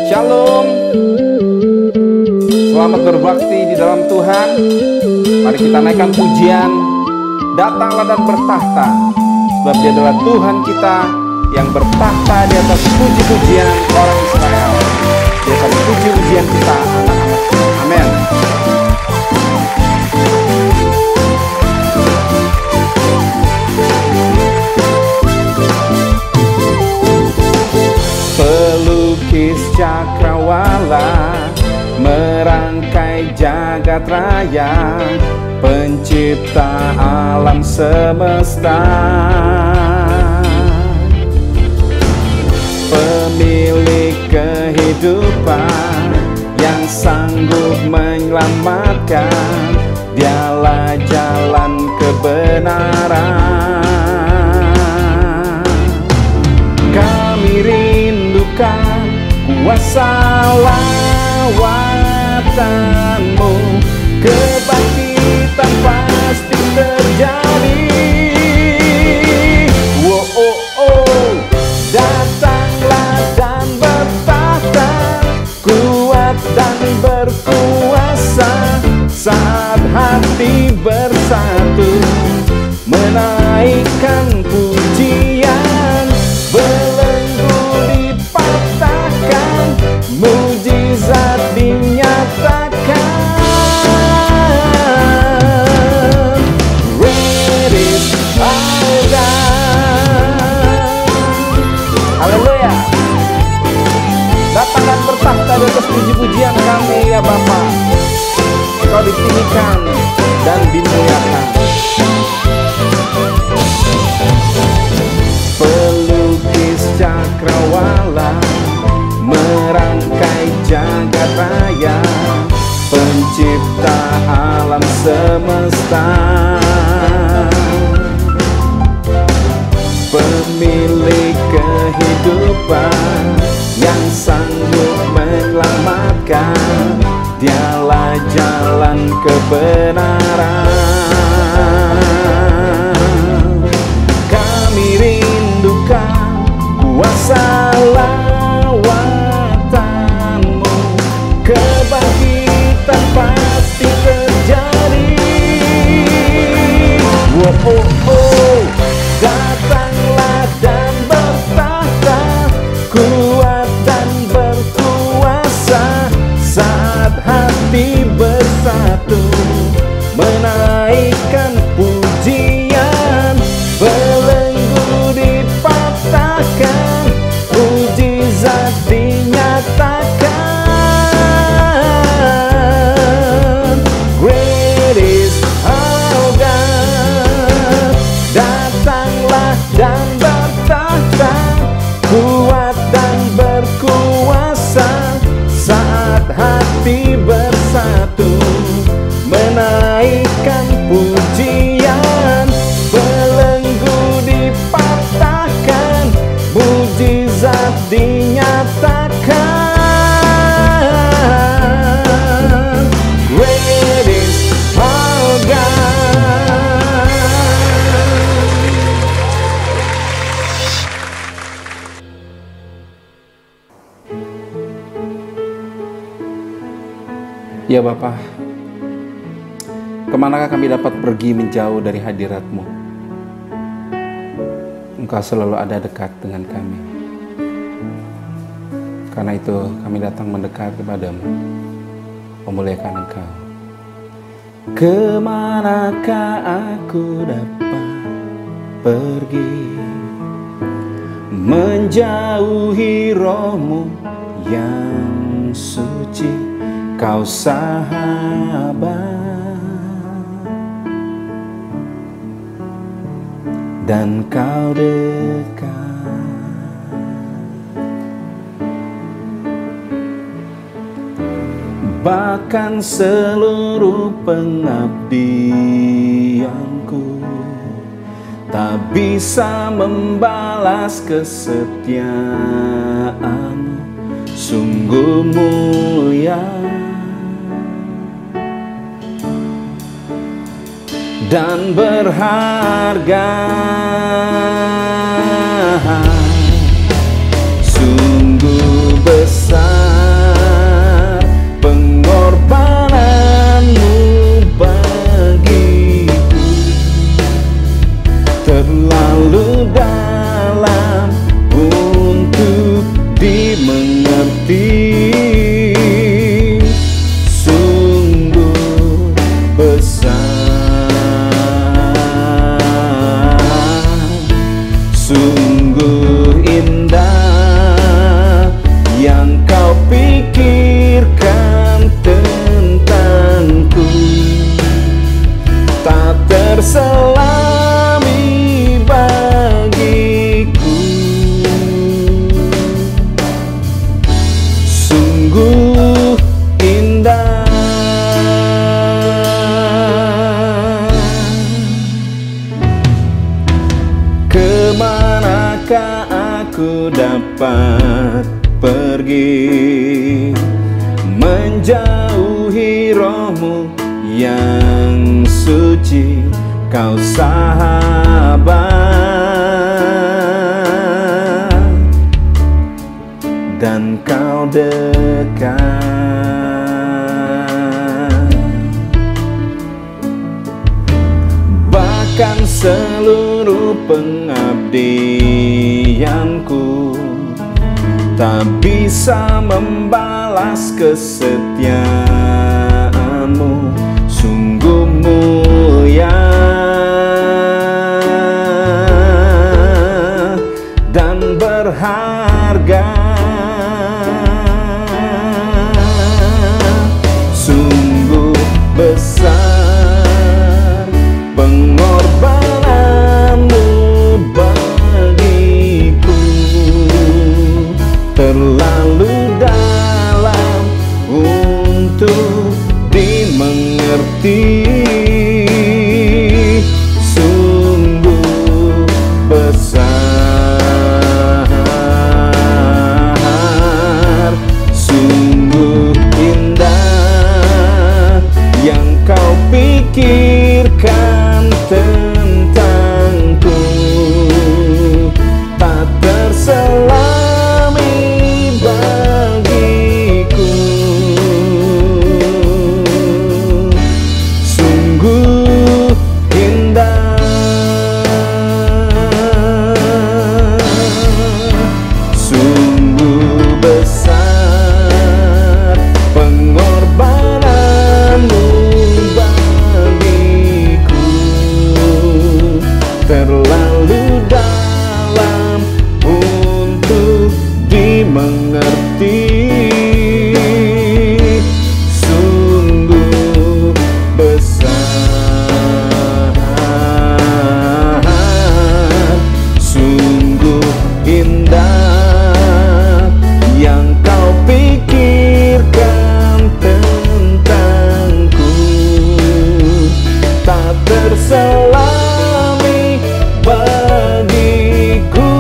Shalom. Selamat berbakti di dalam Tuhan. Mari kita naikkan pujian. Datanglah dan bertahta, sebab Dia adalah Tuhan kita yang bertahta di atas puji-pujian orang Israel. Dia akan puji-pujian kita anak-anak. Amin. Pelukis cakrawala, merangkai jagat raya, pencipta alam semesta, pemilik kehidupan yang sanggup menyelamatkan. Dialah jalan kebenaran. Kami rindukan kuasa lawatanmu, kebangkitan pasti terjadi. Oh, oh, oh. Datanglah dan bertahta, kuat dan berkuasa, saat hati bersatu menaikkan pujian. Belenggu dipatahkan, mujizat dinyatakan. Great is our God. Haleluya. Datang dan bertahta di atas puji-pujian kami ya Bapa. Engkau ditinggikan dan dimuliakan. Pelukis cakrawala, merangkai jagat raya, pencipta alam semesta, pemilik kehidupan yang sanggup menyelamatkan. Dialah jalan kebenaran. Kami rindukan kuasa lawatanmu, kebangkitan pasti terjadi. Oh, oh, oh. Datanglah dan bertahta, kuat dan berkuasa. Saat hati bersatu, menaikkan pujian, belenggu dipatahkan, mujizat dinyatakan. Great is our God. Datanglah dan bertahta, kuat dan berkuasa. Saat hati bersatu, menaikkan pujian, belenggu dipatahkan, mujizat dinyatakan. Great is our God. Ya Bapa, kemanakah kami dapat pergi menjauh dari hadirat-Mu? Engkau selalu ada dekat dengan kami. Karena itu kami datang mendekat kepadamu, memuliakan Engkau. Kemanakah aku dapat pergi menjauhi Roh-Mu yang suci? Kau sahabat dan Kau dekat. Bahkan seluruh pengabdianku tak bisa membalas kesetiaan-Mu, sungguh mulia dan berharga. Sungguh besar pengorbanan-Mu bagiku, terlalu dalam untuk dimengerti. Sungguh besar, sungguh indah yang Kau pikirkan tentangku, tak terselami bagiku. Sungguh indah. Kemanakah aku dapat pergi menjauhi Roh-Mu yang suci? Kau sahabat dan Kau dekat. Bahkan seluruh pengabdianku tak bisa membalas kesetiaan-Mu, sungguh mulia dan berharga. Sungguh besar pengorbanan-Mu bagiku, terlalu dalam untuk terlalu dalam untuk dimengerti. Sungguh besar, sungguh indah yang kau pikirkan tentangku, tak terselami bagiku.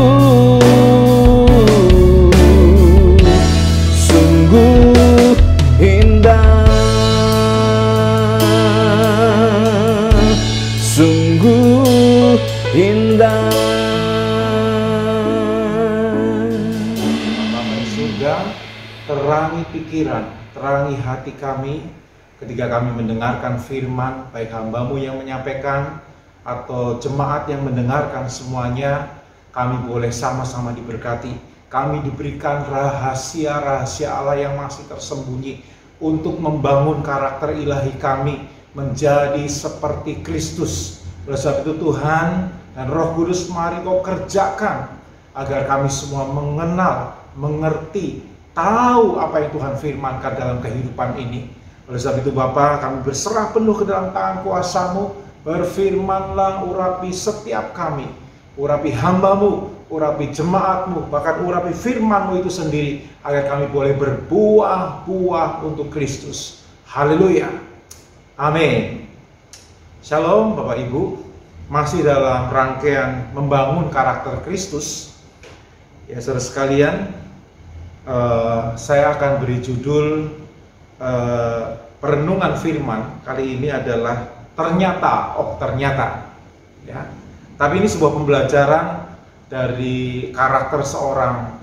Sungguh indah, sungguh indah. Bapa di surga, terangi pikiran, terangi hati kami ketika kami mendengarkan firman, baik hamba-Mu yang menyampaikan atau jemaat yang mendengarkan semuanya. Kami boleh sama-sama diberkati. Kami diberikan rahasia-rahasia Allah yang masih tersembunyi untuk membangun karakter ilahi kami menjadi seperti Kristus. Oleh sebab itu Tuhan dan Roh Kudus, mari Kau kerjakan agar kami semua mengenal, mengerti, tahu apa yang Tuhan firmankan dalam kehidupan ini. Oleh sebab itu Bapa, kami berserah penuh ke dalam tangan kuasa-Mu. Berfirmanlah, urapi setiap kami, urapi hamba-Mu, urapi jemaat-Mu, bahkan urapi firman-Mu itu sendiri, agar kami boleh berbuah-buah untuk Kristus. Haleluya, amin. Shalom Bapak Ibu, masih dalam rangkaian membangun karakter Kristus. Ya saudara sekalian, saya akan beri judul perenungan firman kali ini adalah ternyata, ternyata, ya. Tapi ini sebuah pembelajaran dari karakter seorang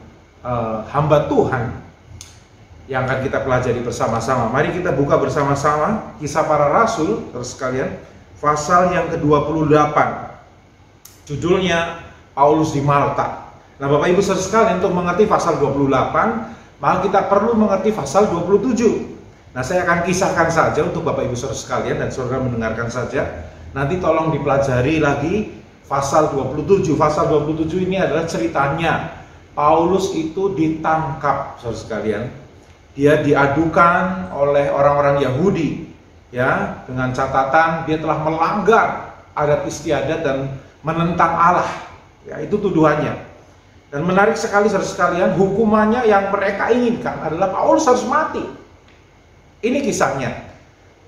hamba Tuhan yang akan kita pelajari bersama-sama. Mari kita buka bersama-sama Kisah Para Rasul, terus sekalian, pasal yang ke-28. Judulnya Paulus di Malta. Nah, Bapak Ibu saudara sekalian, untuk mengerti pasal 28, maka kita perlu mengerti pasal 27. Nah, saya akan kisahkan saja untuk Bapak Ibu saudara sekalian dan saudara mendengarkan saja. Nanti tolong dipelajari lagi pasal 27. Pasal 27 ini adalah ceritanya Paulus itu ditangkap, saudara sekalian. Dia diadukan oleh orang-orang Yahudi, ya, dengan catatan dia telah melanggar adat istiadat dan menentang Allah. Ya, itu tuduhannya. Dan menarik sekali saudara sekalian, hukumannya yang mereka inginkan adalah Paulus harus mati. Ini kisahnya.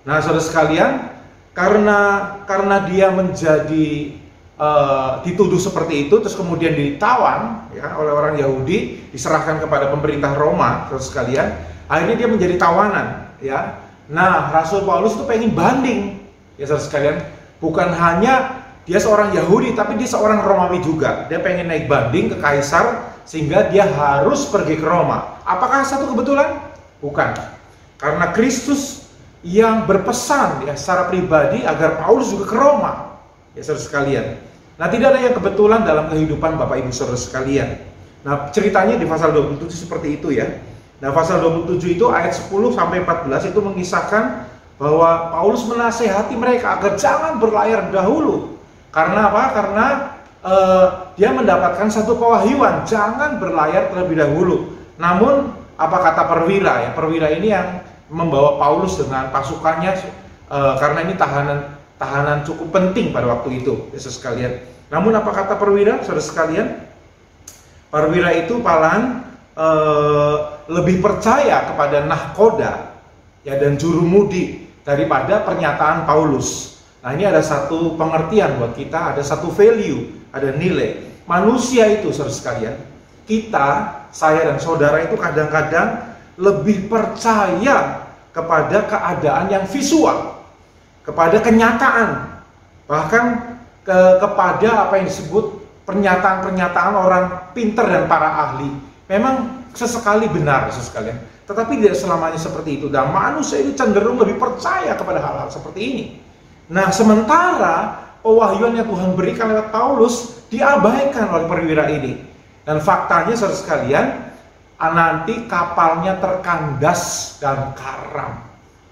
Nah, saudara sekalian, karena dia menjadi dituduh seperti itu, terus kemudian ditawan ya oleh orang Yahudi, diserahkan kepada pemerintah Roma, saudara sekalian. Akhirnya dia menjadi tawanan, ya. Nah, Rasul Paulus itu pengen banding, ya saudara sekalian. Bukan hanya dia seorang Yahudi, tapi dia seorang Romawi juga. Dia pengen naik banding ke Kaisar, sehingga dia harus pergi ke Roma. Apakah satu kebetulan? Bukan. Karena Kristus yang berpesan ya secara pribadi agar Paulus juga ke Roma, ya saudara sekalian. Nah, tidak ada yang kebetulan dalam kehidupan Bapak Ibu saudara sekalian. Nah, ceritanya di pasal 27 seperti itu ya. Nah, pasal 27 itu ayat 10 sampai 14 itu mengisahkan bahwa Paulus menasehati mereka agar jangan berlayar dahulu. Karena apa? Karena dia mendapatkan satu pewahyuan, jangan berlayar terlebih dahulu. Namun apa kata perwira ya? Perwira ini yang membawa Paulus dengan pasukannya, karena ini tahanan cukup penting pada waktu itu, Yesus sekalian. Namun apa kata perwira, saudara sekalian? Perwira itu paling lebih percaya kepada nahkoda ya dan jurumudi daripada pernyataan Paulus. Nah, ini ada satu pengertian buat kita, ada satu value, ada nilai. Manusia itu, saudara sekalian, kita, saya dan saudara itu kadang-kadang lebih percaya kepada keadaan yang visual, kepada kenyataan, bahkan kepada apa yang disebut pernyataan-pernyataan orang pintar dan para ahli. Memang sesekali benar, sekalian, tetapi tidak selamanya seperti itu. Dan manusia itu cenderung lebih percaya kepada hal-hal seperti ini. Nah, sementara pewahyuan yang Tuhan berikan lewat Paulus diabaikan oleh perwira ini. Dan faktanya, saudara sekalian, nanti kapalnya terkandas dan karam.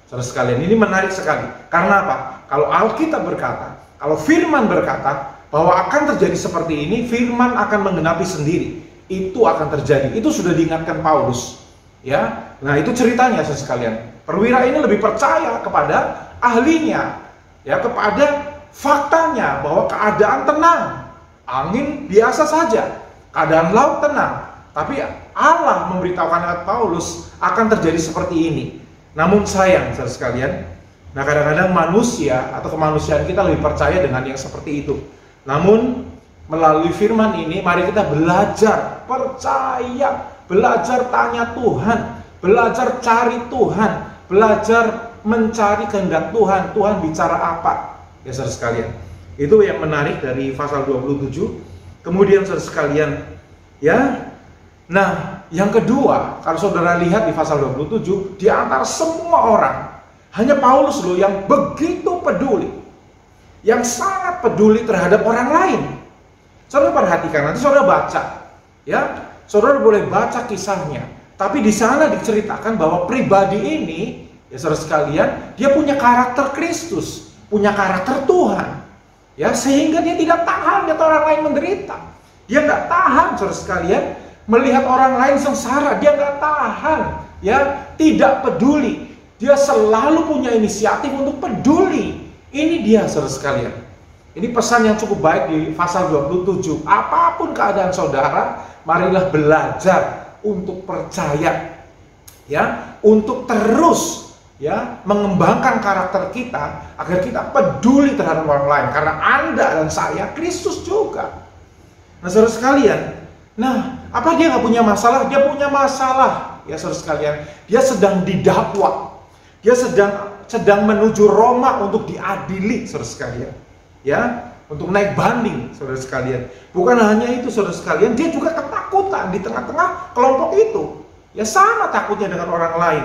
Saudara sekalian, ini menarik sekali. Karena apa? Kalau Alkitab berkata, kalau firman berkata, bahwa akan terjadi seperti ini, firman akan menggenapi sendiri. Itu akan terjadi. Itu sudah diingatkan Paulus. Ya, nah itu ceritanya saudara sekalian. Perwira ini lebih percaya kepada ahlinya, ya, kepada faktanya bahwa keadaan tenang, angin biasa saja, keadaan laut tenang. Tapi Allah memberitahukan lewat Paulus akan terjadi seperti ini. Namun sayang saudara sekalian, nah kadang-kadang manusia atau kemanusiaan kita lebih percaya dengan yang seperti itu. Namun melalui firman ini mari kita belajar percaya, belajar tanya Tuhan, belajar cari Tuhan, belajar mencari kehendak Tuhan. Tuhan bicara apa? Ya saudara sekalian, itu yang menarik dari pasal 27. Kemudian saudara sekalian, ya, nah yang kedua, kalau saudara lihat di pasal 27, di antara semua orang, hanya Paulus loh yang begitu peduli, yang sangat peduli terhadap orang lain. Saudara perhatikan, nanti saudara baca, ya, saudara boleh baca kisahnya. Tapi di sana diceritakan bahwa pribadi ini, ya saudara sekalian, dia punya karakter Kristus, punya karakter Tuhan, ya, sehingga dia tidak tahan lihat orang lain menderita. Dia nggak tahan, saudara sekalian, melihat orang lain sengsara. Dia nggak tahan, ya, tidak peduli. Dia selalu punya inisiatif untuk peduli. Ini dia saudara sekalian. Ini pesan yang cukup baik di pasal 27. Apapun keadaan saudara, marilah belajar untuk percaya, ya, untuk terus, ya, mengembangkan karakter kita agar kita peduli terhadap orang lain. Karena Anda dan saya Kristus juga. Nah saudara sekalian, nah apa dia nggak punya masalah? Dia punya masalah, ya saudara sekalian. Dia sedang didakwa. Dia sedang menuju Roma untuk diadili, saudara sekalian, ya, untuk naik banding, saudara sekalian. Bukan hanya itu, saudara sekalian, dia juga ketakutan di tengah-tengah kelompok itu, ya, sama takutnya dengan orang lain,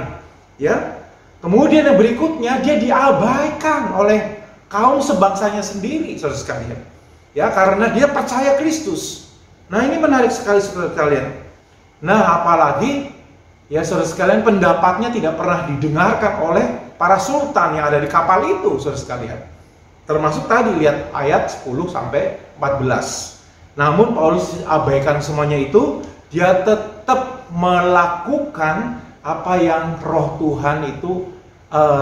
ya. Kemudian yang berikutnya, dia diabaikan oleh kaum sebangsanya sendiri, saudara sekalian, ya, karena dia percaya Kristus. Nah ini menarik sekali, saudara sekalian. Nah apalagi, ya saudara sekalian, pendapatnya tidak pernah didengarkan oleh para sultan yang ada di kapal itu, saudara sekalian. Termasuk tadi lihat ayat 10 sampai 14. Namun Paulus abaikan semuanya itu, dia tetap melakukan apa yang Roh Tuhan itu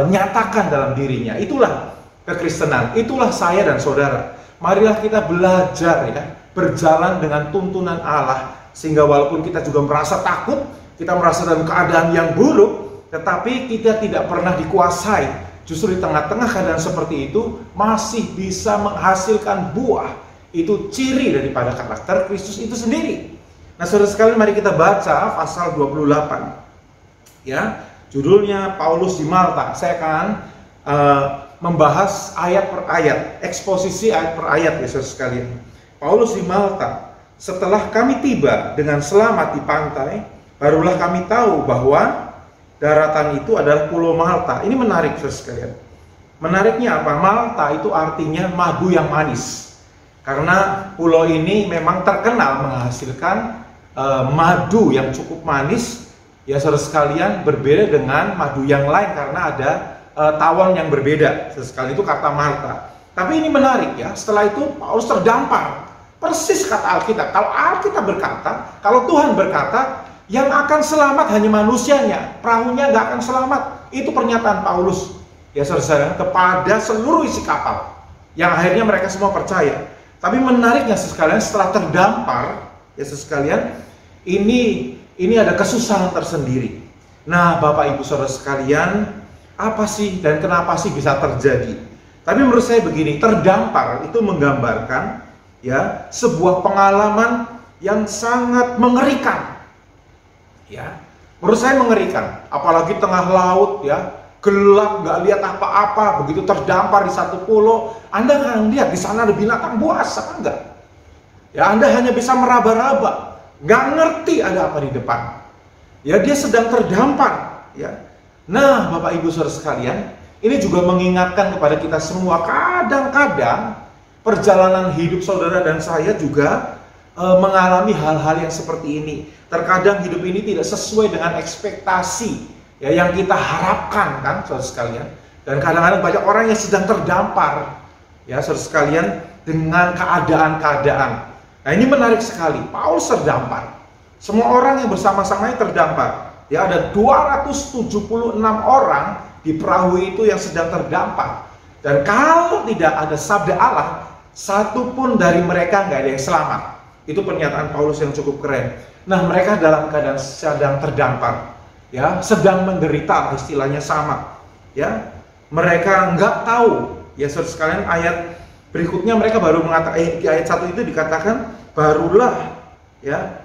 nyatakan dalam dirinya. Itulah kekristenan, itulah saya dan saudara. Marilah kita belajar, ya, berjalan dengan tuntunan Allah, sehingga walaupun kita juga merasa takut, kita merasa dalam keadaan yang buruk, tetapi kita tidak pernah dikuasai. Justru di tengah-tengah keadaan seperti itu masih bisa menghasilkan buah. Itu ciri daripada karakter Kristus itu sendiri. Nah saudara sekalian, mari kita baca pasal 28. Ya, judulnya Paulus di Malta. Saya akan membahas ayat per ayat, eksposisi ayat per ayat, ya saudara sekalian. Paulus di Malta. Setelah kami tiba dengan selamat di pantai, barulah kami tahu bahwa daratan itu adalah Pulau Malta. Ini menarik, saudara sekalian. Menariknya apa? Malta itu artinya madu yang manis. Karena pulau ini memang terkenal menghasilkan madu yang cukup manis. Ya saudara sekalian, berbeda dengan madu yang lain karena ada tawon yang berbeda. Saudara sekalian, itu kata Malta. Tapi ini menarik, ya. Setelah itu Paulus terdampar. Persis kata Alkitab. Kalau Alkitab berkata, kalau Tuhan berkata, yang akan selamat hanya manusianya, perahunya nggak akan selamat. Itu pernyataan Paulus, ya saudara, kepada seluruh isi kapal, yang akhirnya mereka semua percaya. Tapi menariknya sekalian, setelah terdampar, ya sekalian, ini ada kesusahan tersendiri. Nah Bapak Ibu saudara sekalian, apa sih dan kenapa sih bisa terjadi? Tapi menurut saya begini, terdampar itu menggambarkan, ya, sebuah pengalaman yang sangat mengerikan. Ya, menurut saya mengerikan, apalagi tengah laut, ya, gelap, nggak lihat apa-apa, begitu terdampar di satu pulau. Anda kan lihat di sana ada binatang buas, apa enggak? Ya, Anda hanya bisa meraba-raba, nggak ngerti ada apa di depan. Ya, dia sedang terdampar, ya. Nah, Bapak Ibu saudara sekalian, ini juga mengingatkan kepada kita semua, kadang-kadang perjalanan hidup saudara dan saya juga mengalami hal-hal yang seperti ini. Terkadang hidup ini tidak sesuai dengan ekspektasi, ya, yang kita harapkan, kan saudara sekalian. Dan kadang-kadang banyak orang yang sedang terdampar, ya saudara sekalian, dengan keadaan-keadaan. Nah, ini menarik sekali. Paulus terdampar. Semua orang yang bersama-samanya terdampar. Ya, ada 276 orang di perahu itu yang sedang terdampar. Dan kalau tidak ada sabda Allah, satu pun dari mereka nggak ada yang selamat. Itu pernyataan Paulus yang cukup keren. Nah, mereka dalam keadaan sedang terdampar, ya, sedang menderita, istilahnya sama, ya. Mereka nggak tahu, ya, saudara sekalian, ayat berikutnya mereka baru mengatakan, di ayat 1 itu dikatakan, barulah, ya,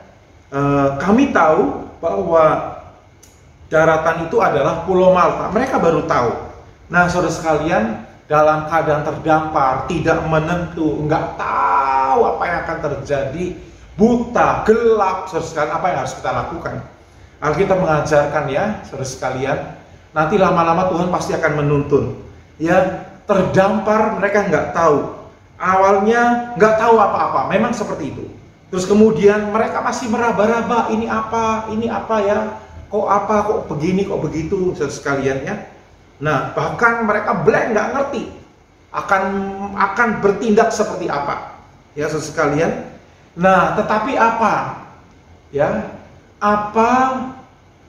kami tahu bahwa daratan itu adalah Pulau Malta. Mereka baru tahu. Nah, saudara sekalian, dalam keadaan terdampar, tidak menentu, nggak tahu apa yang akan terjadi, buta, gelap, saudara sekalian, apa yang harus kita lakukan? Alkitab mengajarkan, ya, saudara sekalian, nanti lama-lama Tuhan pasti akan menuntun. Ya, terdampar, mereka nggak tahu. Awalnya nggak tahu apa-apa, memang seperti itu. Terus kemudian mereka masih meraba-raba, ini apa ya? Kok begini, kok begitu, saudara sekalian, ya. Nah, bahkan mereka blank, nggak ngerti akan bertindak seperti apa, ya, saudara sekalian. Nah, tetapi apa, ya, apa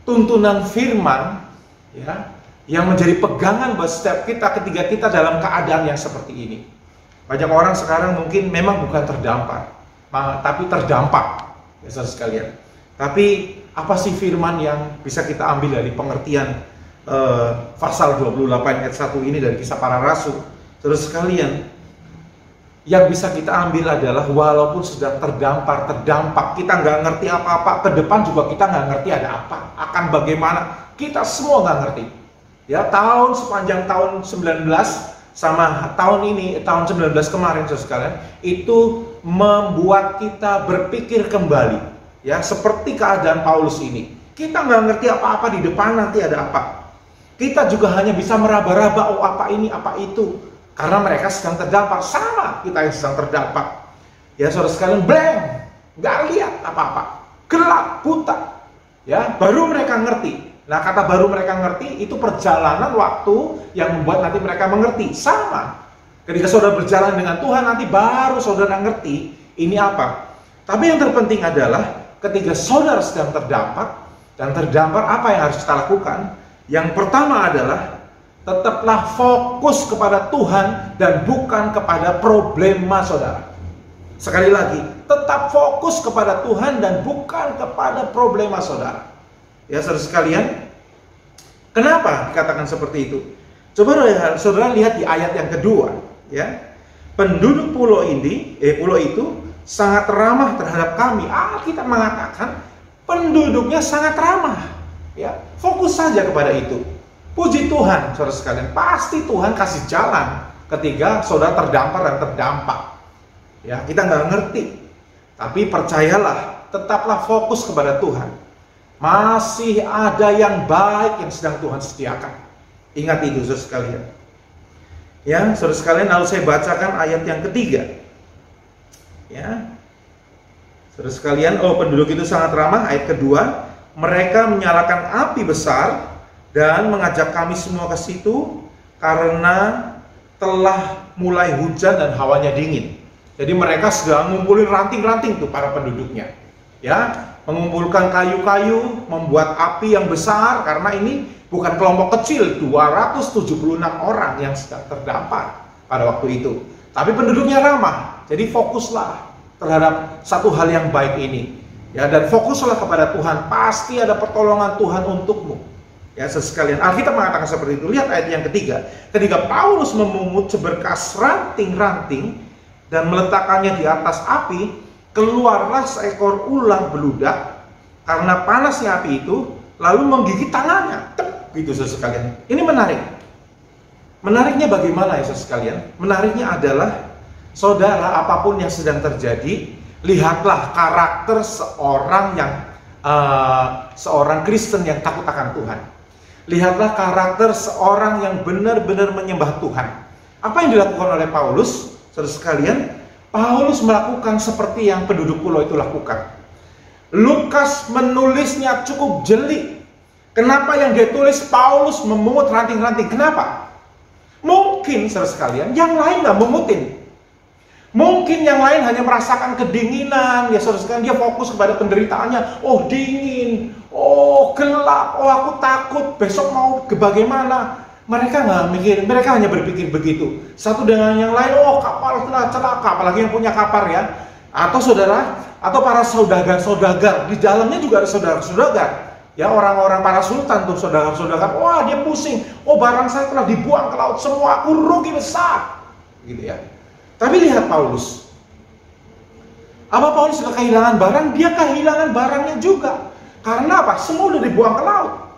tuntunan firman, ya, yang menjadi pegangan buat setiap kita ketika kita dalam keadaan yang seperti ini. Banyak orang sekarang mungkin memang bukan terdampar, tapi terdampak, ya, saudara sekalian. Tapi apa sih firman yang bisa kita ambil dari pengertian pasal 28 ayat 1 ini dari Kisah Para Rasul? Saudara sekalian, yang bisa kita ambil adalah walaupun sedang terdampak, kita nggak ngerti apa-apa, ke depan juga kita nggak ngerti ada apa, akan bagaimana, kita semua nggak ngerti. Ya, sepanjang tahun 19 sama tahun ini, tahun 19 kemarin, saudara sekalian, itu membuat kita berpikir kembali, ya, seperti keadaan Paulus ini. Kita nggak ngerti apa-apa, di depan nanti ada apa. Kita juga hanya bisa meraba-raba, oh apa ini, apa itu. Karena mereka sedang terdampar, sama kita yang sedang terdampak. Ya, saudara sekalian, blank, nggak lihat apa-apa, gelap, buta. Ya, baru mereka ngerti. Nah, kata baru mereka ngerti itu perjalanan waktu yang membuat nanti mereka mengerti. Sama. Ketika saudara berjalan dengan Tuhan, nanti baru saudara ngerti ini apa. Tapi yang terpenting adalah ketika saudara sedang terdampak dan terdampar, apa yang harus kita lakukan? Yang pertama adalah tetaplah fokus kepada Tuhan dan bukan kepada problema saudara. Sekali lagi, tetap fokus kepada Tuhan dan bukan kepada problema saudara. Ya, saudara sekalian, kenapa dikatakan seperti itu? Coba saudara lihat di ayat yang kedua, ya. Penduduk pulau itu sangat ramah terhadap kami. Alkitab mengatakan penduduknya sangat ramah. Ya, fokus saja kepada itu. Puji Tuhan, saudara sekalian, pasti Tuhan kasih jalan ketika saudara terdampar dan terdampak. Ya, kita nggak ngerti, tapi percayalah, tetaplah fokus kepada Tuhan. Masih ada yang baik yang sedang Tuhan sediakan. Ingat itu, saudara sekalian. Ya, saudara sekalian, lalu saya bacakan ayat yang ketiga. Ya, saudara sekalian, penduduk itu sangat ramah. Ayat kedua, mereka menyalakan api besar dan mengajak kami semua ke situ karena telah mulai hujan dan hawanya dingin. Jadi mereka sedang ngumpulin ranting-ranting tuh para penduduknya. Ya, mengumpulkan kayu-kayu, membuat api yang besar karena ini bukan kelompok kecil, 276 orang yang sedang terdampar pada waktu itu. Tapi penduduknya ramah. Jadi fokuslah terhadap satu hal yang baik ini. Ya, dan fokuslah kepada Tuhan, pasti ada pertolongan Tuhan untukmu. Ya, sekalian, Alkitab mengatakan seperti itu. Lihat ayat yang ketiga. Ketika Paulus memungut seberkas ranting-ranting dan meletakkannya di atas api, keluarlah seekor ular beludak karena panasnya api itu, lalu menggigit tangannya. Gitu, saudara sekalian. Ini menarik. Menariknya bagaimana, ya, saudara sekalian? Menariknya adalah, saudara, apapun yang sedang terjadi, lihatlah karakter seorang Kristen yang takut akan Tuhan. Lihatlah karakter seorang yang benar-benar menyembah Tuhan. Apa yang dilakukan oleh Paulus, saudara sekalian? Paulus melakukan seperti yang penduduk pulau itu lakukan. Lukas menulisnya cukup jeli. Kenapa yang dia tulis Paulus memungut ranting-ranting? Kenapa? Mungkin, saudara sekalian, yang lain nggak mungutin. Mungkin yang lain hanya merasakan kedinginan, ya saudara sekalian, dia fokus kepada penderitaannya. Oh dingin, oh gelap, oh aku takut, besok mau bagaimana. Mereka nggak mikir, mereka hanya berpikir begitu. Satu dengan yang lain, oh kapal telah celaka, apalagi yang punya kapal ya. Atau saudara, atau para saudagar-saudagar, di dalamnya juga ada saudagar-saudagar. Ya orang-orang para sultan tuh saudagar-saudagar, wah dia pusing, oh barang saya telah dibuang ke laut semua, aku rugi besar. Gitu ya. Tapi lihat Paulus. Apa Paulus gak kehilangan barang? Dia kehilangan barangnya juga. Karena apa? Semua udah dibuang ke laut.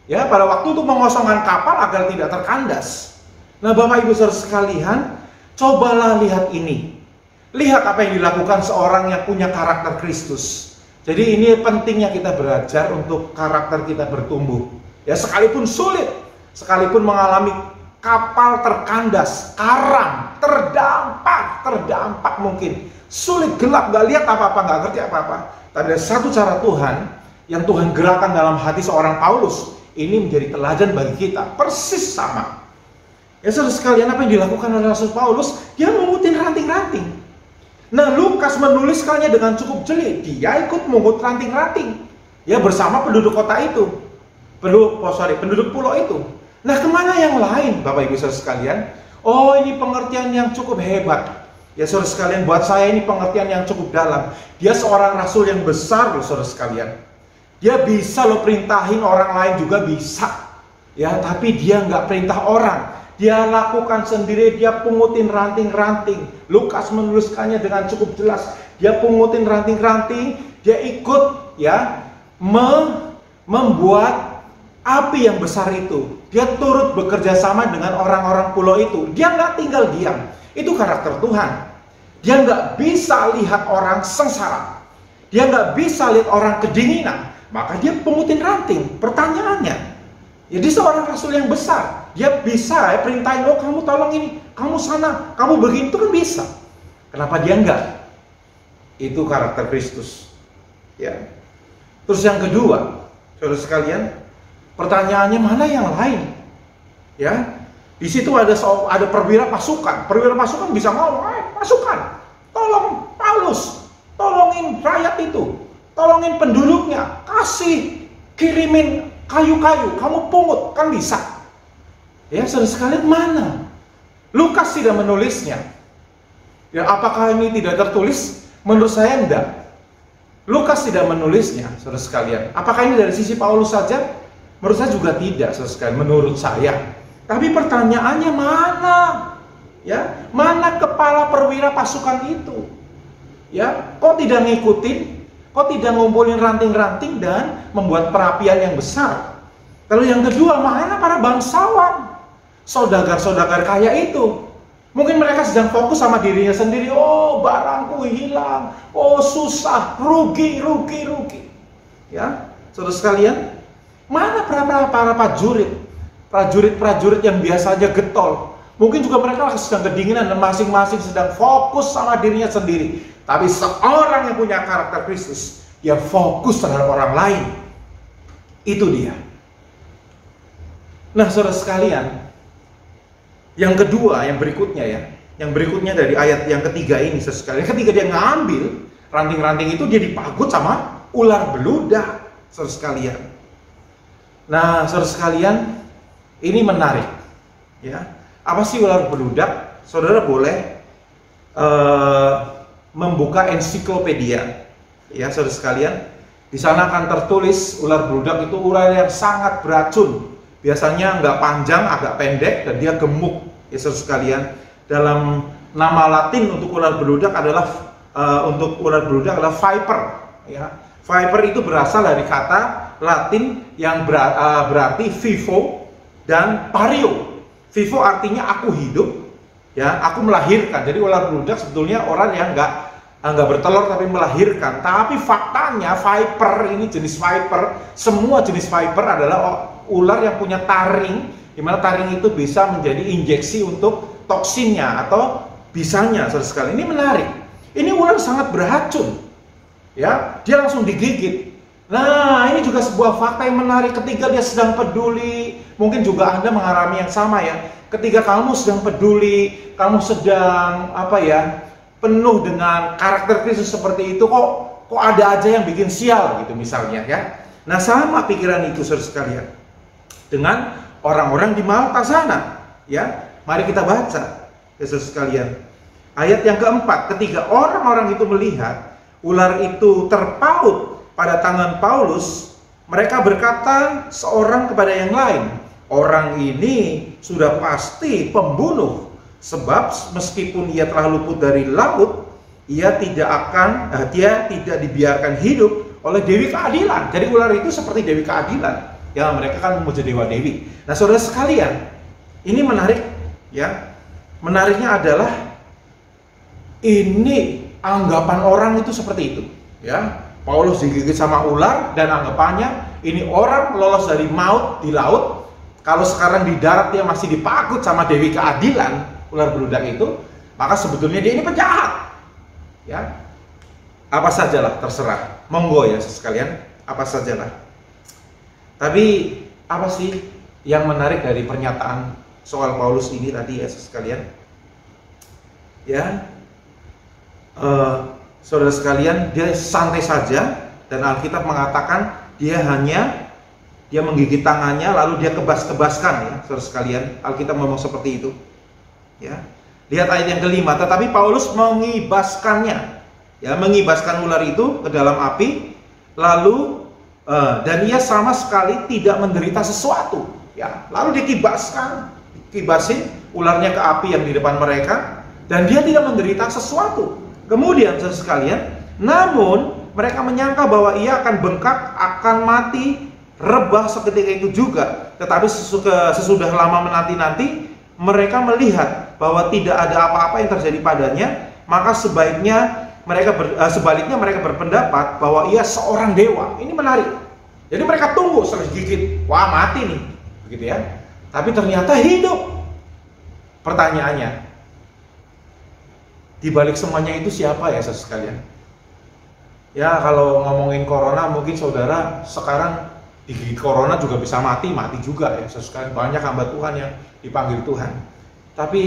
Ya, pada waktu itu mengosongkan kapal agar tidak terkandas. Nah, Bapak Ibu Saudara sekalian, cobalah lihat ini. Lihat apa yang dilakukan seorang yang punya karakter Kristus. Jadi ini pentingnya kita belajar untuk karakter kita bertumbuh. Ya, sekalipun sulit, sekalipun mengalami kapal terkandas, karam, terdampak mungkin, sulit, gelap, gak lihat apa-apa, gak ngerti apa-apa. Tapi ada satu cara Tuhan yang Tuhan gerakan dalam hati seorang Paulus. Ini menjadi teladan bagi kita, persis sama. Ya saudara sekalian, apa yang dilakukan oleh Rasul Paulus? Dia mengutin ranting-ranting. Nah, Lukas menuliskannya dengan cukup jeli. Dia ikut mengut ranting-ranting, ya bersama penduduk kota itu, penduduk pulau itu. Nah, kemana yang lain, Bapak Ibu Saudara sekalian? Oh, ini pengertian yang cukup hebat. Ya saudara sekalian, buat saya ini pengertian yang cukup dalam. Dia seorang rasul yang besar loh saudara sekalian. Dia bisa loh perintahin orang lain juga bisa. Ya, tapi dia nggak perintah orang. Dia lakukan sendiri, dia pungutin ranting-ranting. Lukas menuliskannya dengan cukup jelas. Dia pungutin ranting-ranting, dia ikut ya membuat api yang besar itu. Dia turut bekerja sama dengan orang-orang pulau itu. Dia nggak tinggal diam. Itu karakter Tuhan. Dia nggak bisa lihat orang sengsara. Dia nggak bisa lihat orang kedinginan. Maka dia pungutin ranting. Pertanyaannya, jadi seorang rasul yang besar, dia bisa perintahin, oh kamu tolong ini, kamu sana, kamu begini, itu kan bisa. Kenapa dia nggak? Itu karakter Kristus. Ya. Terus yang kedua, saudara sekalian, pertanyaannya mana yang lain? Ya, di situ ada perwira pasukan. Perwira pasukan bisa ngomong, pasukan, tolong Paulus, tolongin rakyat itu, tolongin penduduknya, kirimin kayu-kayu, kamu pungut, kan bisa. Ya, saudara sekalian, mana? Lukas tidak menulisnya. Ya, apakah ini tidak tertulis? Menurut saya enggak. Lukas tidak menulisnya, saudara sekalian. Apakah ini dari sisi Paulus saja? Menurut saya juga tidak, saudara sekalian, menurut saya. Tapi pertanyaannya mana? Ya, mana kepala perwira pasukan itu? Ya, kok tidak ngikutin? Kok tidak ngumpulin ranting-ranting dan membuat perapian yang besar? Lalu yang kedua, mana para bangsawan? Saudagar-saudagar kaya itu. Mungkin mereka sedang fokus sama dirinya sendiri. Oh, barangku hilang. Oh, susah, rugi. Ya, saudara sekalian, mana para prajurit yang biasanya getol? Mungkin juga mereka sedang kedinginan dan masing-masing sedang fokus sama dirinya sendiri. Tapi seorang yang punya karakter Kristus, dia fokus terhadap orang lain. Itu dia. Nah, saudara sekalian, yang kedua, yang berikutnya dari ayat yang ketiga ini, saudara sekalian, ketika dia ngambil ranting-ranting itu, dia dipagut sama ular beludak, saudara sekalian. Nah, saudara sekalian, ini menarik, ya. Apa sih ular beludak? Saudara boleh membuka ensiklopedia, ya saudara sekalian. Di sana akan tertulis ular beludak itu ular yang sangat beracun. Biasanya nggak panjang, agak pendek, dan dia gemuk, ya saudara sekalian. Dalam nama Latin untuk ular beludak adalah viper, ya. Viper itu berasal dari kata Latin yang berarti vivo dan pario. Vivo artinya aku hidup, ya, aku melahirkan. Jadi ular beludak sebetulnya orang yang nggak bertelur tapi melahirkan. Tapi faktanya viper ini, jenis viper, semua jenis viper adalah ular yang punya taring, di mana taring itu bisa menjadi injeksi untuk toksinnya atau bisanya, saudara sekalian. Ini menarik. Ini ular sangat beracun, ya, dia langsung digigit. Nah, ini juga sebuah fakta yang menarik. Ketika dia sedang peduli, mungkin juga Anda mengalami yang sama ya. Ketika kamu sedang peduli, kamu sedang penuh dengan karakter Kristus seperti itu, kok ada aja yang bikin sial gitu misalnya ya. Nah, sama pikiran itu saudara sekalian dengan orang-orang di Malta sana ya. Mari kita baca ya saudara sekalian. Ayat yang keempat, ketika orang-orang itu melihat ular itu terpaut pada tangan Paulus, mereka berkata seorang kepada yang lain, orang ini sudah pasti pembunuh, sebab meskipun ia telah luput dari laut, dia tidak dibiarkan hidup oleh Dewi Keadilan. Jadi ular itu seperti Dewi Keadilan. Ya, mereka kan memuja dewa dewi. Nah, saudara sekalian, ini menarik ya. Menariknya adalah ini anggapan orang itu seperti itu ya. Paulus digigit sama ular dan anggapannya ini orang lolos dari maut di laut. Kalau sekarang di darat dia masih dipakut sama Dewi Keadilan, ular beludak itu, maka sebetulnya dia ini penjahat ya. Apa sajalah terserah, monggo ya sekalian, apa sajalah. Tapi apa sih yang menarik dari pernyataan soal Paulus ini tadi ya sekalian? Ya, saudara sekalian, dia santai saja dan Alkitab mengatakan dia menggigit tangannya lalu dia kebas-kebaskan ya, saudara sekalian. Alkitab ngomong seperti itu. Ya. Lihat ayat yang kelima, tetapi Paulus mengibaskannya. Ya, mengibaskan ular itu ke dalam api, lalu dan ia sama sekali tidak menderita sesuatu. Ya, lalu kibasin ularnya ke api yang di depan mereka, dan dia tidak menderita sesuatu. Kemudian saudara sekalian, namun mereka menyangka bahwa ia akan bengkak, akan mati, rebah seketika itu juga. Tetapi sesudah lama menanti-nanti, mereka melihat bahwa tidak ada apa-apa yang terjadi padanya, maka sebaliknya mereka berpendapat bahwa ia seorang dewa. Ini menarik. Jadi mereka tunggu setelah digigit, wah mati nih, begitu ya. Tapi ternyata hidup. Pertanyaannya, di balik semuanya itu siapa ya saudara sekalian? Ya, kalau ngomongin corona, mungkin saudara sekarang digigit corona juga bisa mati juga ya saudara sekalian. Banyak hamba Tuhan yang dipanggil Tuhan. Tapi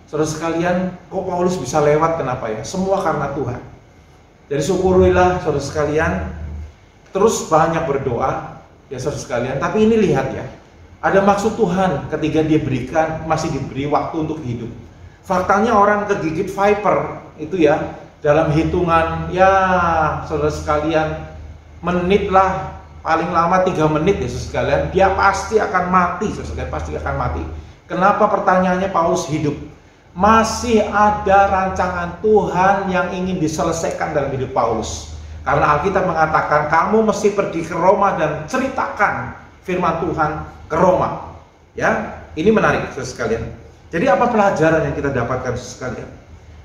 saudara sekalian, kok Paulus bisa lewat? Kenapa ya? Semua karena Tuhan. Jadi syukurilah saudara sekalian. Terus banyak berdoa ya saudara sekalian. Tapi ini lihat ya, ada maksud Tuhan ketika dia masih diberi waktu untuk hidup. Faktanya orang kegigit viper itu ya, dalam hitungan ya saudara sekalian, menit lah, paling lama 3 menit ya saudara sekalian, dia pasti akan mati saudara sekalian, pasti akan mati. Kenapa pertanyaannya Paulus hidup? Masih ada rancangan Tuhan yang ingin diselesaikan dalam hidup Paulus. Karena Alkitab mengatakan kamu mesti pergi ke Roma dan ceritakan firman Tuhan ke Roma. Ya, ini menarik saudara sekalian. Jadi apa pelajaran yang kita dapatkan sekalian?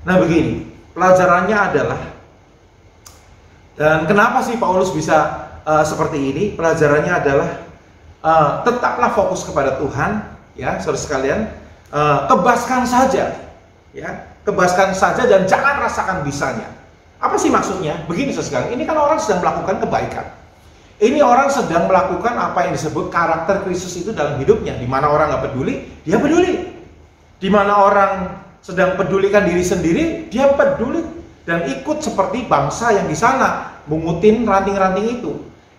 Nah begini, pelajarannya adalah, dan kenapa sih Paulus bisa seperti ini? Pelajarannya adalah tetaplah fokus kepada Tuhan, ya saudara sekalian. Kebaskan saja, ya kebaskan saja dan jangan rasakan bisanya. Apa sih maksudnya? Begini saudara sekalian, ini kan orang sedang melakukan kebaikan. Ini orang sedang melakukan apa yang disebut karakter Kristus itu dalam hidupnya. Di mana orang nggak peduli, dia peduli. Di mana orang sedang pedulikan diri sendiri, dia peduli dan ikut seperti bangsa yang di sana mungutin ranting-ranting itu.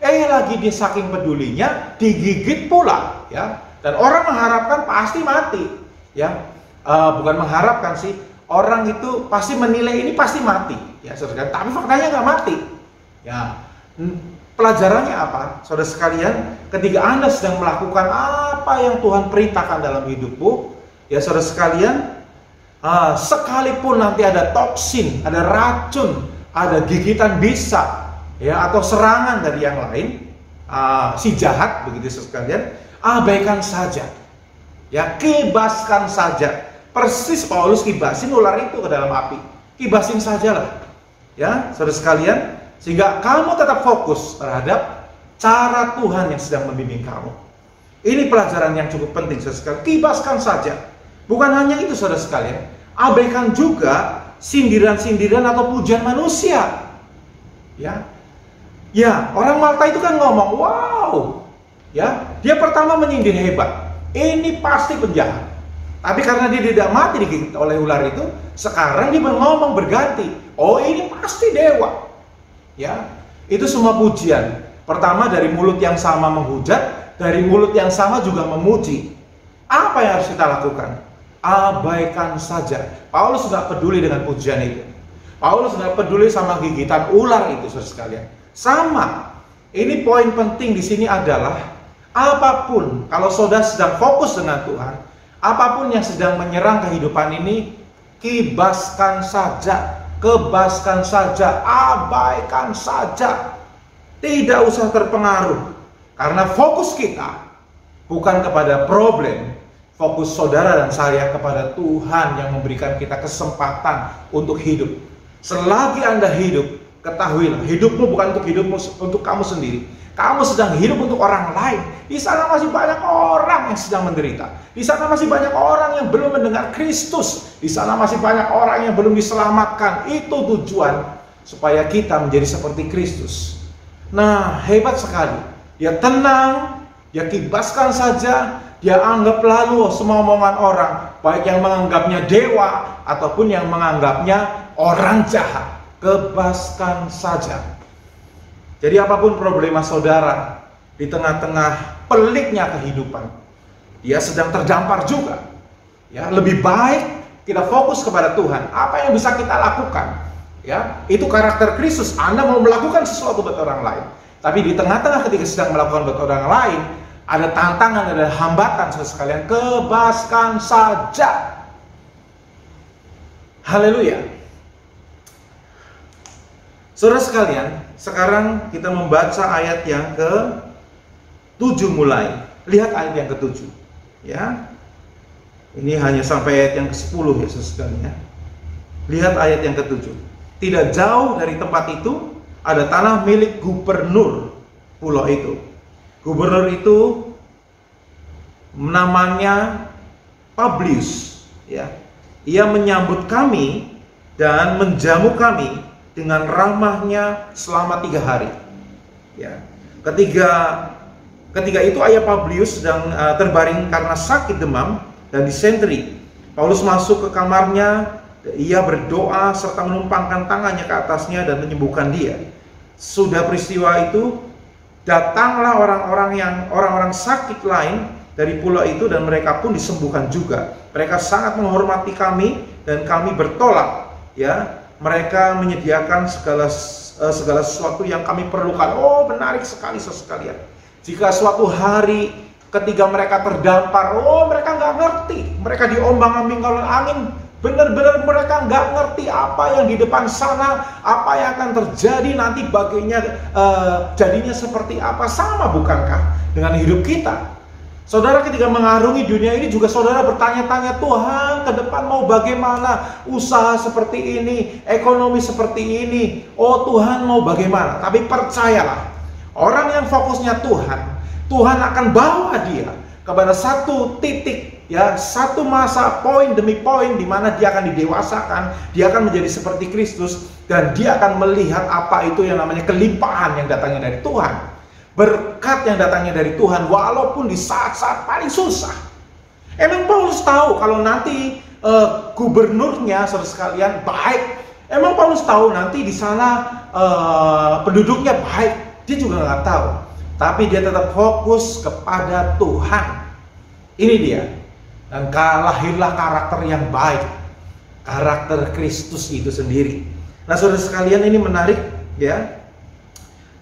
Lagi dia saking pedulinya digigit pula, ya. Dan orang mengharapkan pasti mati, ya. Bukan mengharapkan sih, orang itu pasti menilai ini pasti mati, ya saudara. Tapi faktanya nggak mati, ya. Pelajarannya apa, saudara sekalian? Ketika Anda sedang melakukan apa yang Tuhan perintahkan dalam hidupmu, ya saudara sekalian, sekalipun nanti ada toksin, ada racun, ada gigitan bisa, ya atau serangan dari yang lain, si jahat begitu saudara sekalian, abaikan saja, ya kibaskan saja. Persis Paulus kibasin ular itu ke dalam api, kibasin sajalah, ya saudara sekalian, sehingga kamu tetap fokus terhadap cara Tuhan yang sedang membimbing kamu. Ini pelajaran yang cukup penting saudara sekalian, kibaskan saja. Bukan hanya itu saudara sekalian, abaikan juga sindiran-sindiran atau pujian manusia. Ya, orang Malta itu kan ngomong, wow, ya, dia pertama menyindir hebat, ini pasti penjahat. Tapi karena dia tidak mati digigit oleh ular itu, sekarang dia ngomong berganti. Oh, ini pasti dewa. Ya, itu semua pujian. Pertama dari mulut yang sama menghujat, dari mulut yang sama juga memuji. Apa yang harus kita lakukan? Abaikan saja. Paulus tidak peduli dengan pujian itu. Paulus tidak peduli sama gigitan ular itu, saudara sekalian. Sama. Ini poin penting di sini adalah apapun, kalau saudara sedang fokus dengan Tuhan, apapun yang sedang menyerang kehidupan ini, kibaskan saja, kebaskan saja, abaikan saja. Tidak usah terpengaruh. Karena fokus kita bukan kepada problem. Fokus saudara dan saya kepada Tuhan yang memberikan kita kesempatan untuk hidup. Selagi Anda hidup, ketahuilah, hidupmu bukan untuk hidupmu, untuk kamu sendiri. Kamu sedang hidup untuk orang lain. Di sana masih banyak orang yang sedang menderita. Di sana masih banyak orang yang belum mendengar Kristus. Di sana masih banyak orang yang belum diselamatkan. Itu tujuan supaya kita menjadi seperti Kristus. Nah, hebat sekali. Dia tenang, dia kibaskan saja, dia anggap lalu semua omongan orang, baik yang menganggapnya dewa ataupun yang menganggapnya orang jahat. Kebaskan saja. Jadi apapun problema saudara di tengah-tengah peliknya kehidupan, dia sedang terdampar juga. Ya, lebih baik kita fokus kepada Tuhan. Apa yang bisa kita lakukan? Ya, itu karakter Kristus. Anda mau melakukan sesuatu buat orang lain, tapi di tengah-tengah ketika sedang melakukan buat orang lain, ada tantangan, ada hambatan, saudara sekalian, kebaskan saja. Haleluya. Saudara sekalian, sekarang kita membaca ayat yang ke-7 mulai. Lihat ayat yang ke-7. Ya. Ini hanya sampai ayat yang ke-10 ya, saudara sekalian. Ya. Lihat ayat yang ke-7. Tidak jauh dari tempat itu ada tanah milik gubernur pulau itu. Gubernur itu namanya Publius, ya. Ia menyambut kami dan menjamu kami dengan ramahnya selama 3 hari. Ya. Ketika itu ayah Publius sedang terbaring karena sakit demam dan disenteri. Paulus masuk ke kamarnya, ia berdoa serta menumpangkan tangannya ke atasnya dan menyembuhkan dia. Sudah peristiwa itu, datanglah orang-orang sakit lain dari pulau itu dan mereka pun disembuhkan juga. Mereka sangat menghormati kami dan kami bertolak, ya. Mereka menyediakan segala sesuatu yang kami perlukan. Oh, menarik sekali sekalian. Jika suatu hari ketika mereka terdampar, oh mereka nggak ngerti, mereka diombang-ambing angin, benar-benar mereka nggak ngerti apa yang di depan sana, apa yang akan terjadi nanti, baginya jadinya seperti apa. Sama bukankah dengan hidup kita? Saudara ketika mengarungi dunia ini juga saudara bertanya-tanya, Tuhan ke depan mau bagaimana? Usaha seperti ini, ekonomi seperti ini, oh Tuhan mau bagaimana? Tapi percayalah, orang yang fokusnya Tuhan akan bawa dia kepada satu titik, ya, satu masa, poin demi poin di mana dia akan didewasakan, dia akan menjadi seperti Kristus, dan dia akan melihat apa itu yang namanya kelimpahan yang datangnya dari Tuhan. Berkat yang datangnya dari Tuhan walaupun di saat-saat paling susah. Emang Paulus tahu kalau nanti gubernurnya, saudara sekalian, baik? Emang Paulus tahu nanti di sana penduduknya baik? Dia juga nggak tahu. Tapi dia tetap fokus kepada Tuhan. Ini dia. Dan lahirlah karakter yang baik, karakter Kristus itu sendiri. Nah, saudara sekalian, ini menarik, ya.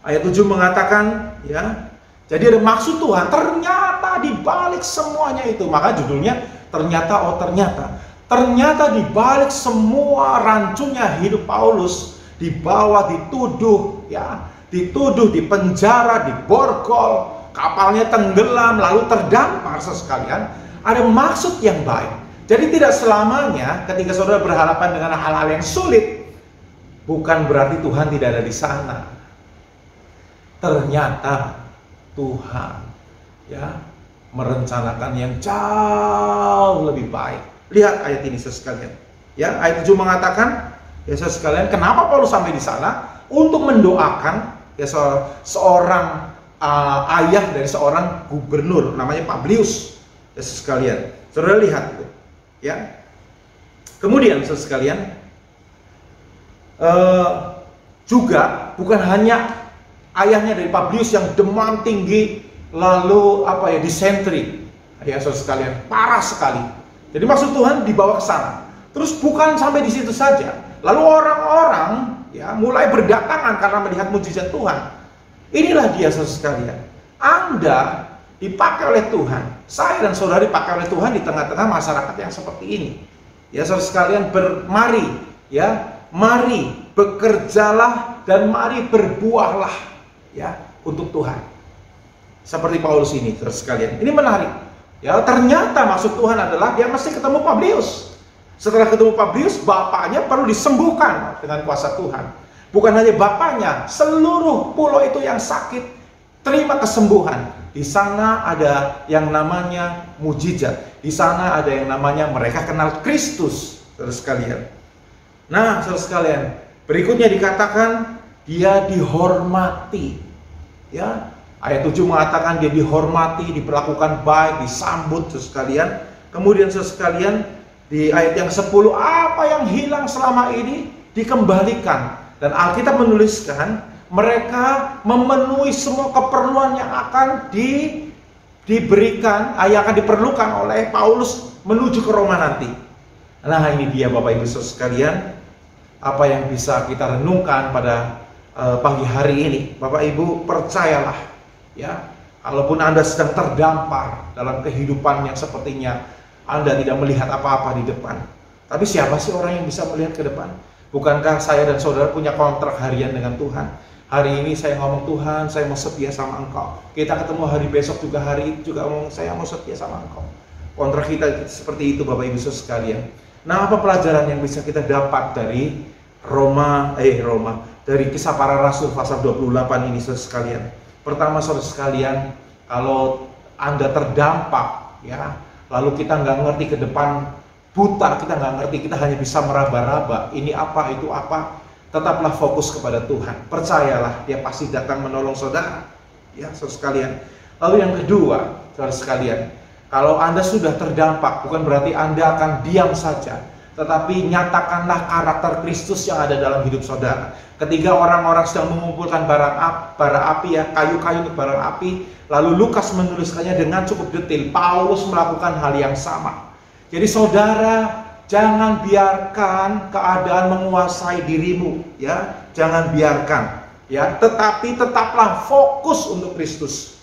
Ayat 7 mengatakan, ya, jadi ada maksud Tuhan ternyata di balik semuanya itu. Maka judulnya ternyata, oh ternyata di balik semua rancunya hidup Paulus, di bawah dituduh, ya, dituduh, dipenjara, diborgol, kapalnya tenggelam, lalu terdampar, sekalian, ada maksud yang baik. Jadi tidak selamanya ketika saudara berhadapan dengan hal-hal yang sulit, bukan berarti Tuhan tidak ada di sana. Ternyata Tuhan, ya, merencanakan yang jauh lebih baik. Lihat ayat ini, saudara sekalian. Ya, ayat 7 mengatakan, ya saudara sekalian, kenapa Paulus sampai di sana? Untuk mendoakan, ya, seorang ayah dari seorang gubernur namanya Publius. Ya saudara sekalian, saudara lihat itu. ya. Kemudian saudara sekalian, juga bukan hanya ayahnya dari Publius yang demam tinggi, lalu disentri, ya saudara sekalian, parah sekali. Jadi maksud Tuhan dibawa ke sana. Terus bukan sampai di situ saja, lalu orang-orang ya mulai berdatangan karena melihat mujizat Tuhan. Inilah dia saudara sekalian, Anda dipakai oleh Tuhan, saya dan saudara dipakai oleh Tuhan di tengah-tengah masyarakat yang seperti ini. Ya saudara sekalian, mari bekerjalah dan mari berbuahlah ya untuk Tuhan. Seperti Paulus ini saudara sekalian. Ini menarik. Ya, ternyata maksud Tuhan adalah dia mesti ketemu Publius. Setelah ketemu Publius, bapaknya perlu disembuhkan dengan kuasa Tuhan. Bukan hanya bapaknya, seluruh pulau itu yang sakit terima kesembuhan. Di sana ada yang namanya mujizat. Di sana ada yang namanya mereka kenal Kristus, saudara sekalian. Nah, saudara sekalian, berikutnya dikatakan dia dihormati. Ya, ayat 7 mengatakan dia dihormati, diperlakukan baik, disambut, saudara sekalian. Kemudian saudara sekalian, di ayat yang 10, apa yang hilang selama ini dikembalikan. Dan Alkitab menuliskan mereka memenuhi semua keperluan yang akan diberikan, yang akan diperlukan oleh Paulus menuju ke Roma nanti. Nah, ini dia Bapak Ibu Saudara sekalian, apa yang bisa kita renungkan pada pagi hari ini. Bapak Ibu, percayalah ya, kalaupun Anda sedang terdampar dalam kehidupan yang sepertinya Anda tidak melihat apa-apa di depan. Tapi siapa sih orang yang bisa melihat ke depan? Bukankah saya dan saudara punya kontrak harian dengan Tuhan? Hari ini saya ngomong, Tuhan, saya mau setia sama Engkau. Kita ketemu hari besok juga, hari itu juga ngomong, saya mau setia sama Engkau. Kontrak kita seperti itu Bapak Ibu Saudara sekalian. Nah, apa pelajaran yang bisa kita dapat dari dari Kisah Para Rasul pasal 28 ini Saudara sekalian? Pertama Saudara sekalian, kalau Anda terdampak ya, lalu kita nggak ngerti ke depan, buta, kita nggak ngerti, kita hanya bisa meraba-raba, ini apa, itu apa. Tetaplah fokus kepada Tuhan. Percayalah, dia pasti datang menolong saudara. Ya, saudara sekalian. Lalu yang kedua, saudara sekalian, kalau Anda sudah terdampak, bukan berarti Anda akan diam saja, tetapi nyatakanlah karakter Kristus yang ada dalam hidup saudara. Ketika orang-orang sedang mengumpulkan bara api ya, kayu-kayu untuk bara api, lalu Lukas menuliskannya dengan cukup detail. Paulus melakukan hal yang sama. Jadi saudara, jangan biarkan keadaan menguasai dirimu, ya. Jangan biarkan, ya. Tetapi tetaplah fokus untuk Kristus,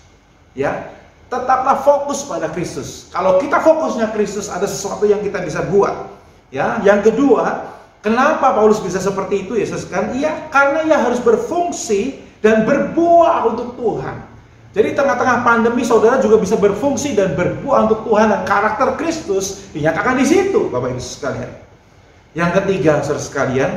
ya. Tetaplah fokus pada Kristus. Kalau kita fokusnya Kristus, ada sesuatu yang kita bisa buat, ya. Yang kedua, kenapa Paulus bisa seperti itu, ya? Iya, karena ia harus berfungsi dan berbuah untuk Tuhan. Jadi tengah-tengah pandemi saudara juga bisa berfungsi dan berbuah untuk Tuhan, dan karakter Kristus dinyatakan di situ, Bapak Ibu sekalian. Yang ketiga, saudara sekalian,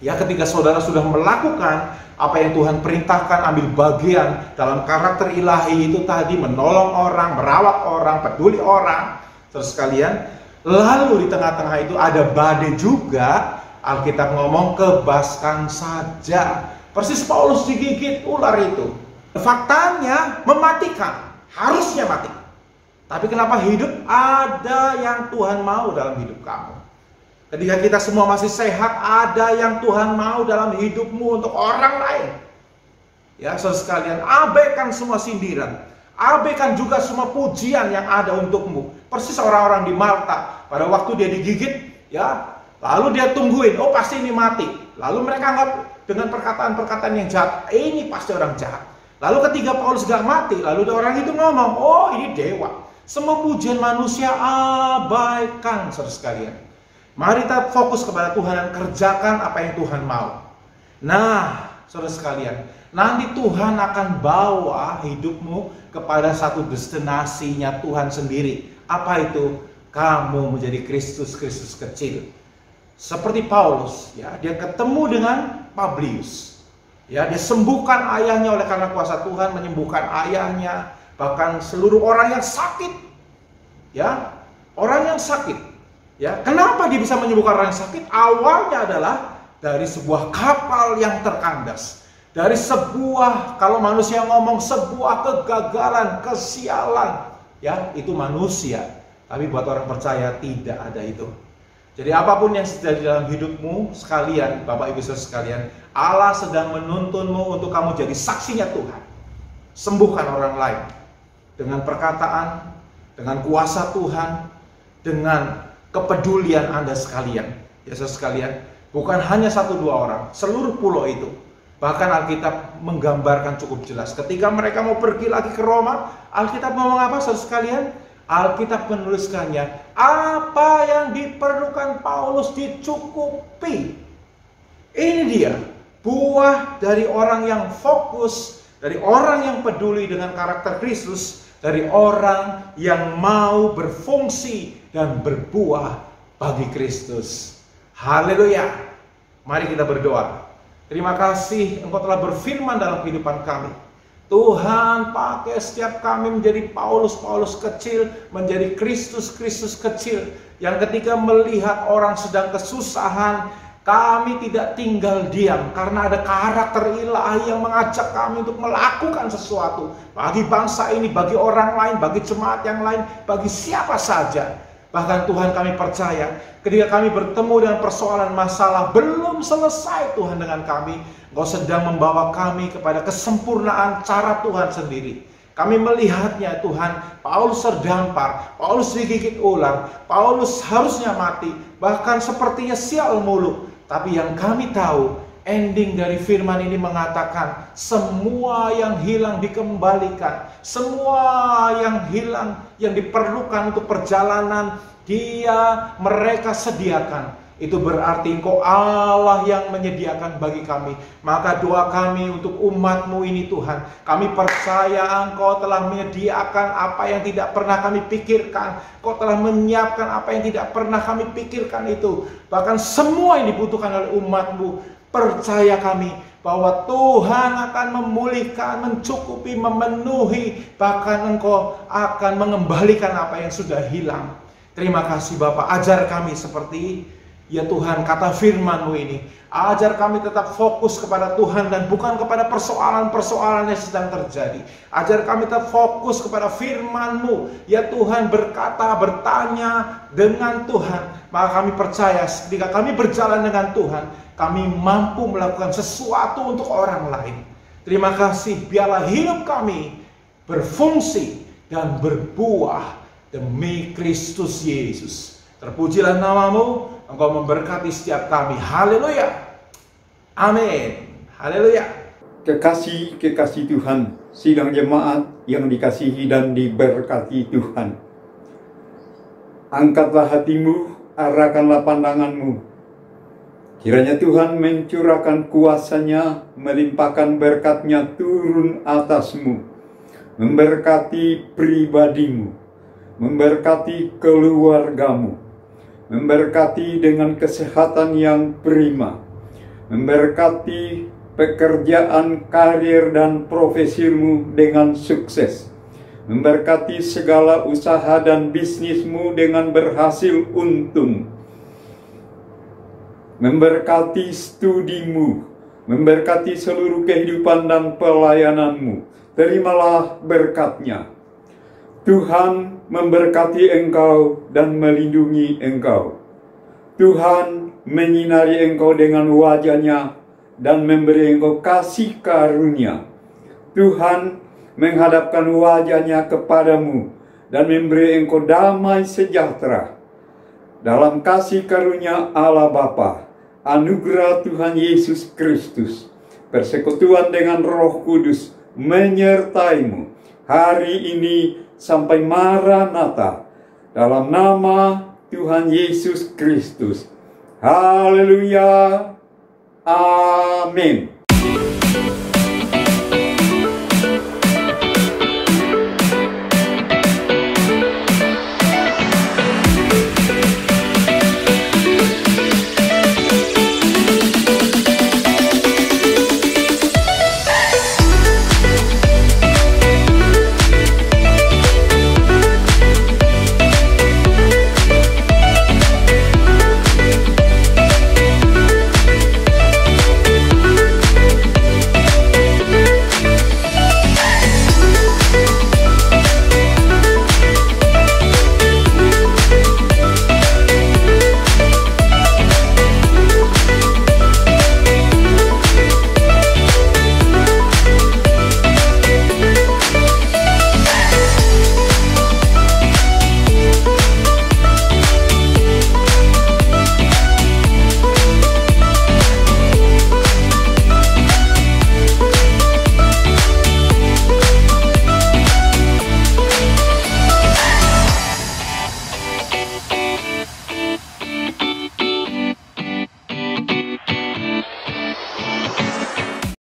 ya, ketika saudara sudah melakukan apa yang Tuhan perintahkan, ambil bagian dalam karakter ilahi itu tadi, menolong orang, merawat orang, peduli orang, saudara sekalian, lalu di tengah-tengah itu ada badai juga. Alkitab ngomong kebaskan saja. Persis Paulus digigit ular itu. Faktanya mematikan, harusnya mati. Tapi kenapa hidup? Ada yang Tuhan mau dalam hidup kamu. Ketika kita semua masih sehat, ada yang Tuhan mau dalam hidupmu untuk orang lain. Ya, saudara sekalian, abaikan semua sindiran, abaikan juga semua pujian yang ada untukmu. Persis orang-orang di Malta, pada waktu dia digigit, ya, lalu dia tungguin, oh pasti ini mati. Lalu mereka anggap dengan perkataan-perkataan yang jahat, ini pasti orang jahat. Lalu ketika Paulus gak mati, lalu orang itu ngomong, oh ini dewa. Semua pujian manusia abaikan, saudara sekalian. Mari kita fokus kepada Tuhan dan kerjakan apa yang Tuhan mau. Nah, saudara sekalian, nanti Tuhan akan bawa hidupmu kepada satu destinasinya Tuhan sendiri. Apa itu? Kamu menjadi Kristus-Kristus kecil. Seperti Paulus, ya, dia ketemu dengan Publius. Ya, dia sembuhkan ayahnya oleh karena kuasa Tuhan, menyembuhkan ayahnya, bahkan seluruh orang yang sakit. Ya, orang yang sakit. Ya, kenapa dia bisa menyembuhkan orang yang sakit? Awalnya adalah dari sebuah kapal yang terkandas. Dari sebuah, kalau manusia ngomong, sebuah kegagalan, kesialan. Ya, itu manusia. Tapi buat orang percaya tidak ada itu. Jadi apapun yang terjadi dalam hidupmu sekalian, Bapak Ibu Saudara sekalian, Allah sedang menuntunmu untuk kamu jadi saksinya Tuhan. Sembuhkan orang lain dengan perkataan, dengan kuasa Tuhan, dengan kepedulian Anda sekalian. Ya saudara sekalian, bukan hanya 1-2 orang, seluruh pulau itu. Bahkan Alkitab menggambarkan cukup jelas. Ketika mereka mau pergi lagi ke Roma, Alkitab ngomong apa saudara sekalian? Alkitab menuliskannya, apa yang diperlukan Paulus dicukupi. Ini dia, buah dari orang yang fokus, dari orang yang peduli dengan karakter Kristus, dari orang yang mau berfungsi dan berbuah bagi Kristus. Haleluya. Mari kita berdoa. Terima kasih Engkau telah berfirman dalam kehidupan kami. Tuhan, pakai setiap kami menjadi Paulus-Paulus kecil, menjadi Kristus-Kristus kecil, yang ketika melihat orang sedang kesusahan, kami tidak tinggal diam, karena ada karakter ilahi yang mengajak kami untuk melakukan sesuatu bagi bangsa ini, bagi orang lain, bagi jemaat yang lain, bagi siapa saja. Bahkan Tuhan, kami percaya ketika kami bertemu dengan persoalan masalah belum selesai, Tuhan, dengan kami, Engkau sedang membawa kami kepada kesempurnaan cara Tuhan sendiri. Kami melihatnya, Tuhan, Paulus terdampar, Paulus digigit ular, Paulus harusnya mati, bahkan sepertinya sial mulu. Tapi yang kami tahu, ending dari firman ini mengatakan, semua yang hilang dikembalikan, semua yang hilang, yang diperlukan untuk perjalanan, mereka sediakan. Itu berarti Engkau Allah yang menyediakan bagi kami. Maka doa kami untuk umat-Mu ini, Tuhan, kami percaya Engkau telah menyediakan apa yang tidak pernah kami pikirkan. Engkau telah menyiapkan apa yang tidak pernah kami pikirkan itu. Bahkan semua yang dibutuhkan oleh umat-Mu, percaya kami bahwa Tuhan akan memulihkan, mencukupi, memenuhi, bahkan Engkau akan mengembalikan apa yang sudah hilang. Terima kasih Bapak, ajar kami seperti, ya Tuhan, kata firman-Mu ini. Ajar kami tetap fokus kepada Tuhan dan bukan kepada persoalan-persoalan yang sedang terjadi. Ajar kami tetap fokus kepada firman-Mu. Ya Tuhan, berkata, bertanya dengan Tuhan. Maka kami percaya ketika kami berjalan dengan Tuhan, kami mampu melakukan sesuatu untuk orang lain. Terima kasih, biarlah hidup kami berfungsi dan berbuah demi Kristus Yesus. Terpujilah nama-Mu, Engkau memberkati setiap kami. Haleluya. Amin. Haleluya. Kekasih Tuhan, sidang jemaat yang dikasihi dan diberkati Tuhan. Angkatlah hatimu, arahkanlah pandanganmu. Kiranya Tuhan mencurahkan kuasa-Nya, melimpahkan berkat-Nya turun atasmu, memberkati pribadimu, memberkati keluargamu, memberkati dengan kesehatan yang prima, memberkati pekerjaan, karir, dan profesimu dengan sukses, memberkati segala usaha dan bisnismu dengan berhasil untung, memberkati studimu, memberkati seluruh kehidupan dan pelayananmu. Terimalah berkat-Nya. Tuhan memberkati engkau dan melindungi engkau. Tuhan menyinari engkau dengan wajah-Nya dan memberi engkau kasih karunia. Tuhan menghadapkan wajah-Nya kepadamu dan memberi engkau damai sejahtera. Dalam kasih karunia Allah Bapa, anugerah Tuhan Yesus Kristus, persekutuan dengan Roh Kudus menyertaimu hari ini sampai Maranatha, dalam nama Tuhan Yesus Kristus. Haleluya. Amin.